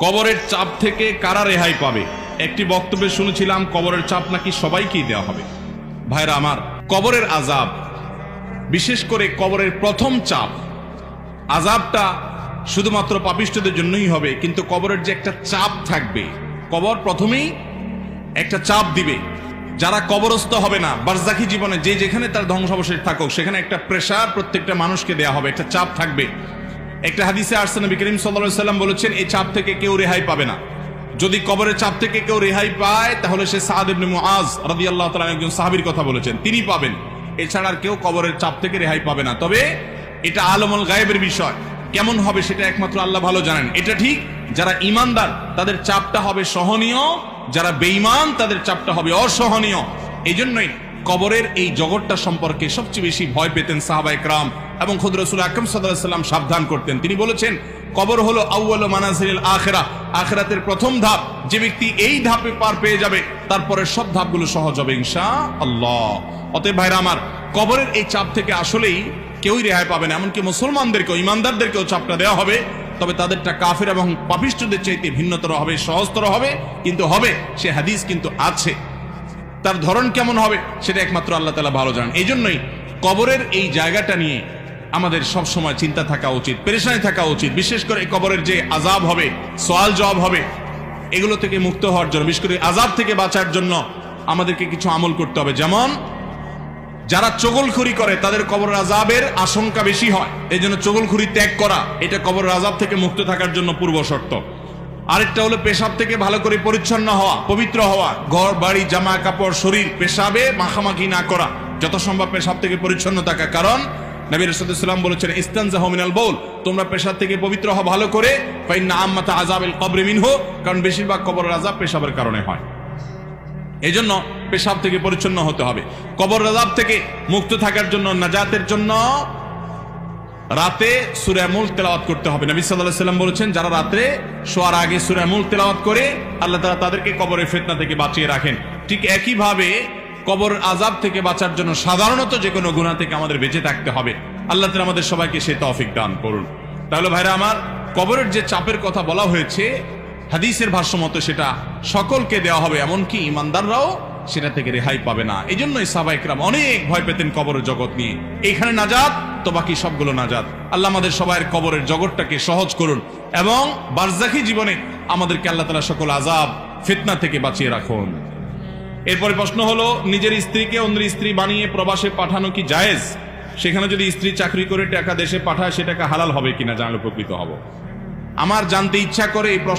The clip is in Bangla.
কবরের চাপ থেকে কারা রেহাই পাবে? একটি বক্তব্যে শুনেছিলাম কবরের চাপ নাকি সবাইকেই দেওয়া হবে। ভাইরা আমার, কবরের আযাব, বিশেষ করে কবরের প্রথম চাপ, আযাবটা শুধুমাত্র পাপিষ্ঠদের জন্যই হবে, কিন্তু কবরের যে একটা চাপ থাকবে, কবর প্রথমেই একটা চাপ দিবে। যারা কবরস্থ হবে না, বারজাখী জীবনে যে যেখানে তার ধ্বংসাবশেষ থাকুক, সেখানে একটা প্রেসার প্রত্যেকটা মানুষকে দেয়া হবে, একটা চাপ থাকবে। একটা হাদিসে আসছে, নবী করিম সাল্লাল্লাহু আলাইহি ওয়াসাল্লাম বলেছেন, এই চাপ থেকে কেউ রেহাই পাবে না। যদি কবরের চাপ থেকে কেউ রেহাই পায়, তাহলে সে সাদ ইবনে মুআজ রাদিয়াল্লাহু তাআলা একজন সাহাবীর কথা বলেছেন, তিনি পাবেন। এছাড়া আর কেউ কবরের চাপ থেকে রেহাই পাবে না। তবে এটা আলমুল গায়েবের বিষয়, কেমন হবে সেটা একমাত্র আল্লাহ ভালো জানেন। এটা ঠিক, যারা ঈমানদার তাদের চাপটা হবে সহনীয়, যারা বেঈমান তাদের চাপটা হবে অসহনীয়। এই জন্যই কবরের এই জগৎটা সম্পর্কে সবচেয়ে বেশি ভয় পেতেন সাহাবায়ে কেরাম এবং খুদ রাসূল আকরাম সাল্লাল্লাহু আলাইহি ওয়াসাল্লাম সাবধান করতেন। তিনি বলেছেন, কবর হলো আউয়ালু মানাজিলিল আখিরাহ, আখিরাতের প্রথম ধাপ। যে ব্যক্তি এই ধাপে পার পেয়ে যাবে, তারপরে সব ধাপগুলো সহজ হবে ইনশাআল্লাহ। অতএব ভাইরা আমার, কবরের এই চাপ থেকে আসলেই কেউই রেহাই পাবে না। এমনকি মুসলমানদেরকেও, ঈমানদারদেরকেও চাপটা দেওয়া হবে, তবে তাদেরটা কাফের এবং পাপিষ্ঠদের চাইতে ভিন্নতর হবে, সহজতর হবে, কিন্তু হবে। সে হাদিস কিন্তু আছে, তার ধরন কেমন হবে সেটা একমাত্র আল্লাহ তাআলা ভালো জানেন। এই জন্যই কবরের এই জায়গাটা নিয়ে আমাদের সব সময় চিন্তা থাকা উচিত, পেরেশানি থাকা উচিত। বিশেষ করে কবরের যে আযাব হবে, সওয়াল জবাব হবে, এগুলো থেকে মুক্ত হওয়ার জন্য, বিশেষ করে আযাব থেকে বাঁচার জন্য আমাদেরকে কিছু আমল করতে হবে। যেমন যারা চগলখুরি করে, তাদের কবরের আযাবের আশঙ্কা বেশি হয়। এই জন্য চগলখুরি ত্যাগ করা, এটা কবরের আযাব থেকে মুক্ত থাকার জন্য পূর্ব শর্ত। আরেকটা হলো পেশাব থেকে ভালো করে পরিচ্ছন্ন হওয়া, পবিত্র হওয়া। ঘর বাড়ি, জামা কাপড়, শরীর পেশাবে মাখামাখি না করা, যত সম্ভব পেশাব থেকে পরিচ্ছন্ন থাকা। কারণ নবী রাসূলুল্লাহ সাল্লাল্লাহু আলাইহি ওয়াসাল্লাম বলেছেন, ইস্তানজাহু মিনাল বাউল, তোমরা পেশাব থেকে পবিত্র হও ভালো করে। ফাইন্না আম্মাতা আযাবিল কবরি মিনহু, কারণ বেশিরভাগ কবরের আযাব পেশাবের কারণে হয়। এই জন্য পেশাব থেকে পরিচ্ছন্ন হতে হবে। কবরের আযাব থেকে মুক্ত থাকার জন্য, নাজাতের জন্য রাতে সূরা মুলক তেলাওয়াত করতে হবে। নবী সাল্লাল্লাহু আলাইহি ওয়াসাল্লাম বলেছেন, যারা রাতে শোয়ার আগে সূরা মুলক তেলাওয়াত করে, আল্লাহ তাআলা তাদেরকে কবরের ফিতনা থেকে বাঁচিয়ে রাখেন। ঠিক একইভাবে কবরের আযাব থেকে বাঁচার জন্য সাধারণত যে কোনো গুনাহ থেকে আমাদের বেঁচে থাকতে হবে। আল্লাহ তাআলা আমাদের সবাইকে সেই তৌফিক দান করুন। তাহলে ভাইরা আমার, কবরের যে চাপের কথা বলা হয়েছে, হাদিসের ভাষ্য মতো সেটা সকলকে দেওয়া হবে, এমনকি ঈমানদাররাও সেটা থেকে রেহাই পাবে না। এই জন্যই সাহাবায়ে কেরাম অনেক ভয় পেতেন কবরের জগৎ নিয়ে। এখানে নাজাত তো বাকি সবগুলো নাজাত। আল্লাহ আমাদের সবাইয়ের কবরের জগৎটাকে সহজ করুন এবং বারজাখী জীবনে আমাদেরকে আল্লাহ তাআলা সকল আযাব ফিতনা থেকে বাঁচিয়ে রাখুন। এরপরে প্রশ্ন হলো, নিজের স্ত্রীকে অন্যের স্ত্রী বানিয়ে প্রবাসে পাঠানো কি জায়েজ? সেখানে যদি স্ত্রী চাকরি করে টাকা দেশে পাঠায়, সে টাকা হালাল হবে কিনা জানলে উপকৃত হব। আমার জানতে ইচ্ছা করে এই প্রশ্ন